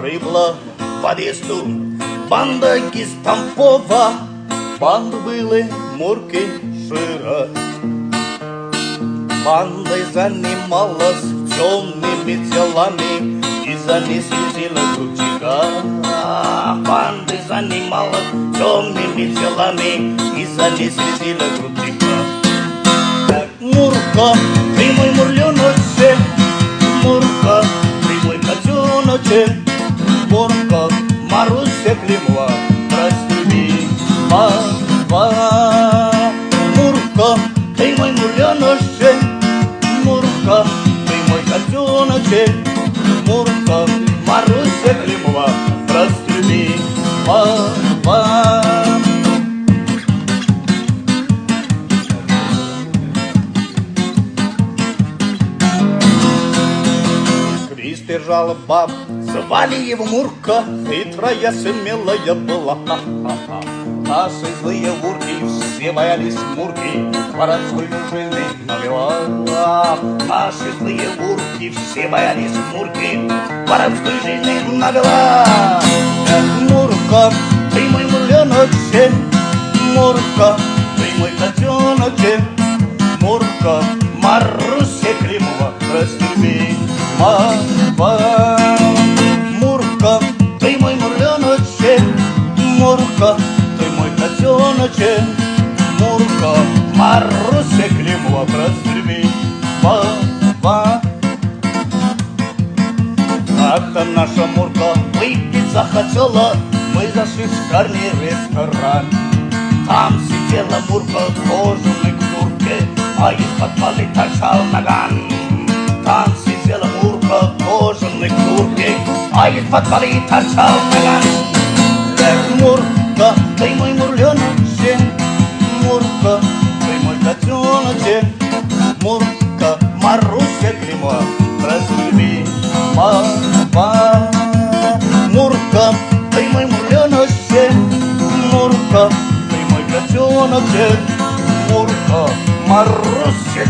прибла в подъезду банда из Тампова. Банду были Мурки Шира. Бандой занималась темными делами и за не следила крутика. Бандой занималась темными делами и за не следила крутика. Так, Мурка, ты мой мурленочек, Мурка, ты мой котеночек, Мурка, Маруся Климова, прости, Мурка, ты мой мурленочек, Мурка, ты мой котеночек, Мурка, Маруся Климова, прости, Квиз держала баб, звали его Мурка, хитрая, смелая была. Наши злые урки все боялись Мурки, воровскую жизнь навела. Наши злые урки все боялись Мурки, воровскую жизнь навела. Мурка, ты мой мурленочек, Мурка, ты мой котеночек, Мурка, Маруся Климова, прости, Мурка, ты мой мурленочек, Мурка, ты мой котеночек, Мурка, Маруся Климова, прости, Ах-то наша Мурка выпить захотела, мы зашли в шикарный ресторан. Там сидела Мурка в кожаной куртке, а из-под полы торчал наган. Там сидела Мурка в кожаной куртке, а из-под полы торчал наган. Эх, Мурка, ты мой мурленочек, Мурка, ты мой котеночек, Мурка, Маруся Климова, прости, Мурка, ты мой мурленочек, Мурка, ты мой котеночек, Мурка, Маруся